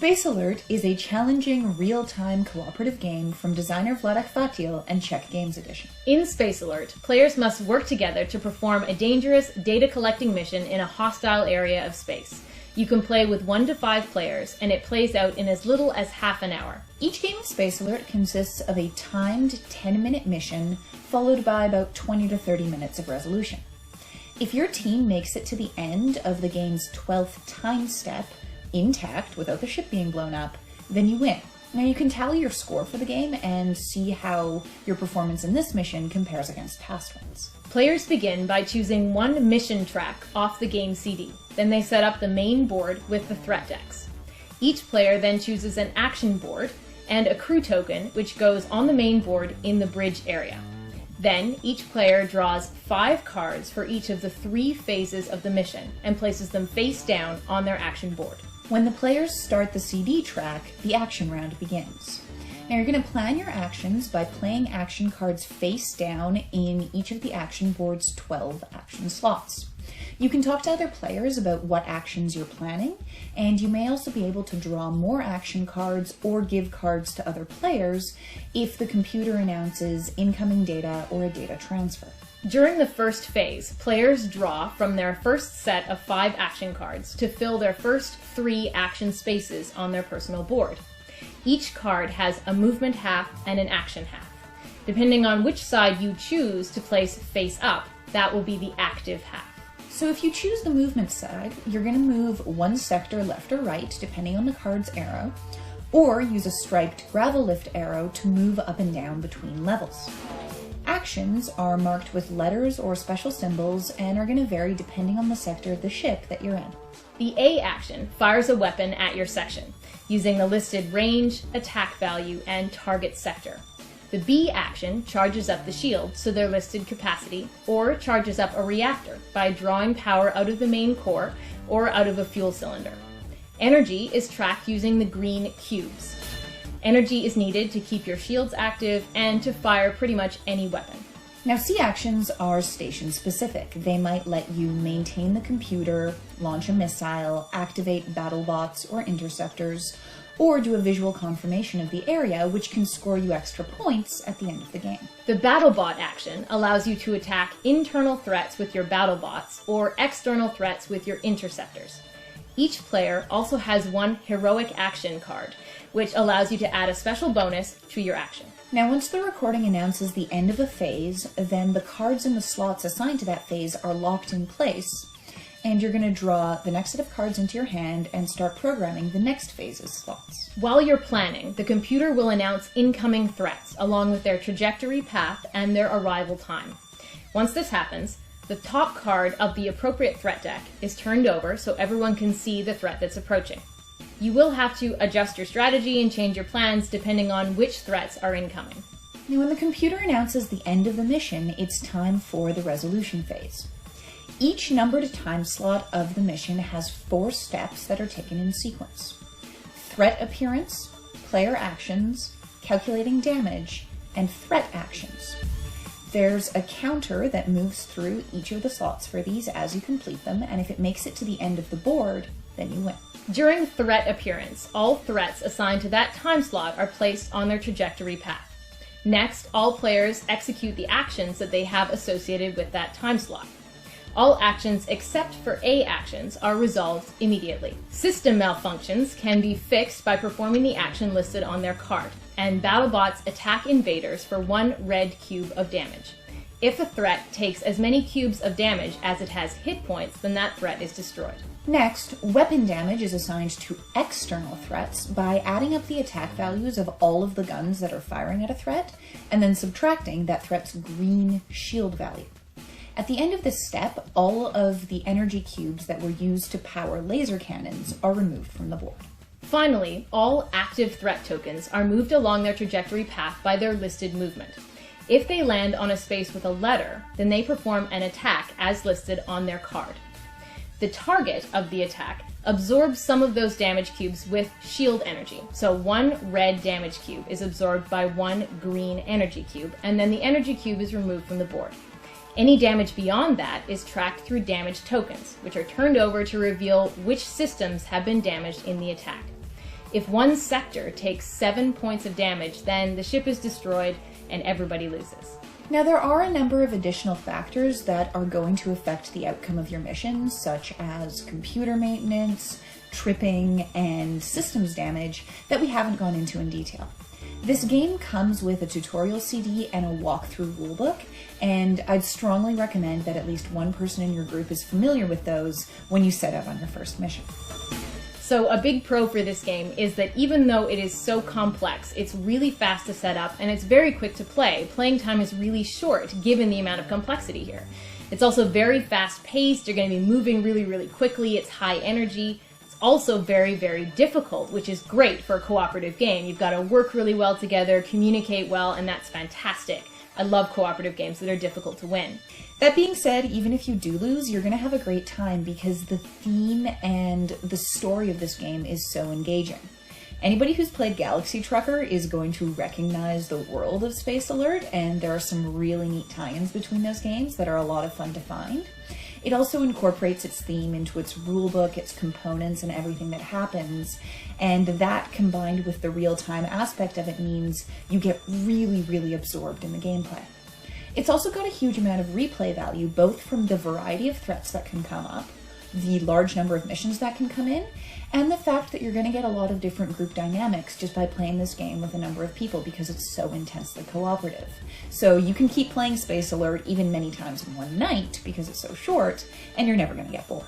Space Alert is a challenging, real-time cooperative game from designer Vladek Fatil and Czech Games Edition. In Space Alert, players must work together to perform a dangerous data-collecting mission in a hostile area of space. You can play with 1 to 5 players, and it plays out in as little as half an hour. Each game of Space Alert consists of a timed 10-minute mission, followed by about 20 to 30 minutes of resolution. If your team makes it to the end of the game's 12th time step, intact without the ship being blown up, then you win. Now you can tally your score for the game and see how your performance in this mission compares against past ones. Players begin by choosing one mission track off the game CD. Then they set up the main board with the threat decks. Each player then chooses an action board and a crew token, which goes on the main board in the bridge area. Then each player draws 5 cards for each of the 3 phases of the mission and places them face down on their action board. When the players start the CD track, the action round begins. Now you're going to plan your actions by playing action cards face down in each of the action board's 12 action slots. You can talk to other players about what actions you're planning, and you may also be able to draw more action cards or give cards to other players if the computer announces incoming data or a data transfer. During the first phase, players draw from their first set of 5 action cards to fill their first 3 action spaces on their personal board. Each card has a movement half and an action half. Depending on which side you choose to place face up, that will be the active half. So if you choose the movement side, you're going to move 1 sector left or right, depending on the card's arrow, or use a striped gravel lift arrow to move up and down between levels. Actions are marked with letters or special symbols and are going to vary depending on the sector of the ship that you're in. The A action fires a weapon at your section, using the listed range, attack value, and target sector. The B action charges up the shield, so their listed capacity, or charges up a reactor by drawing power out of the main core or out of a fuel cylinder. Energy is tracked using the green cubes. Energy is needed to keep your shields active and to fire pretty much any weapon. Now, C actions are station specific. They might let you maintain the computer, launch a missile, activate battle bots or interceptors, or do a visual confirmation of the area, which can score you extra points at the end of the game. The BattleBot action allows you to attack internal threats with your BattleBots or external threats with your interceptors. Each player also has 1 heroic action card, which allows you to add a special bonus to your action. Now, once the recording announces the end of a phase, then the cards in the slots assigned to that phase are locked in place, and you're going to draw the next set of cards into your hand and start programming the next phase's slots. While you're planning, the computer will announce incoming threats along with their trajectory path and their arrival time. Once this happens, the top card of the appropriate threat deck is turned over so everyone can see the threat that's approaching. You will have to adjust your strategy and change your plans depending on which threats are incoming. Now, when the computer announces the end of the mission, it's time for the resolution phase. Each numbered time slot of the mission has 4 steps that are taken in sequence: threat appearance, player actions, calculating damage, and threat actions. There's a counter that moves through each of the slots for these as you complete them, and if it makes it to the end of the board, then you win. During threat appearance, all threats assigned to that time slot are placed on their trajectory path. Next, all players execute the actions that they have associated with that time slot. All actions except for A actions are resolved immediately. System malfunctions can be fixed by performing the action listed on their card, and BattleBots attack invaders for 1 red cube of damage. If a threat takes as many cubes of damage as it has hit points, then that threat is destroyed. Next, weapon damage is assigned to external threats by adding up the attack values of all of the guns that are firing at a threat, and then subtracting that threat's green shield value. At the end of this step, all of the energy cubes that were used to power laser cannons are removed from the board. Finally, all active threat tokens are moved along their trajectory path by their listed movement. If they land on a space with a letter, then they perform an attack as listed on their card. The target of the attack absorbs some of those damage cubes with shield energy. So 1 red damage cube is absorbed by 1 green energy cube, and then the energy cube is removed from the board. Any damage beyond that is tracked through damage tokens, which are turned over to reveal which systems have been damaged in the attack. If one sector takes 7 points of damage, then the ship is destroyed and everybody loses. Now, there are a number of additional factors that are going to affect the outcome of your mission, such as computer maintenance, tripping, and systems damage that we haven't gone into in detail. This game comes with a tutorial CD and a walkthrough rulebook, and I'd strongly recommend that at least one person in your group is familiar with those when you set out on your first mission. So a big pro for this game is that even though it is so complex, it's really fast to set up and it's very quick to play. Playing time is really short given the amount of complexity here. It's also very fast paced, you're going to be moving really, really quickly, it's high energy. It's also very, very difficult, which is great for a cooperative game. You've got to work really well together, communicate well, and that's fantastic. I love cooperative games that are difficult to win. That being said, even if you do lose, you're going to have a great time because the theme and the story of this game is so engaging. Anybody who's played Galaxy Trucker is going to recognize the world of Space Alert, and there are some really neat tie-ins between those games that are a lot of fun to find. It also incorporates its theme into its rulebook, its components, and everything that happens, and that combined with the real-time aspect of it means you get really, really absorbed in the gameplay. It's also got a huge amount of replay value, both from the variety of threats that can come up, the large number of missions that can come in, and the fact that you're going to get a lot of different group dynamics just by playing this game with a number of people because it's so intensely cooperative. So you can keep playing Space Alert even many times in one night because it's so short, and you're never going to get bored.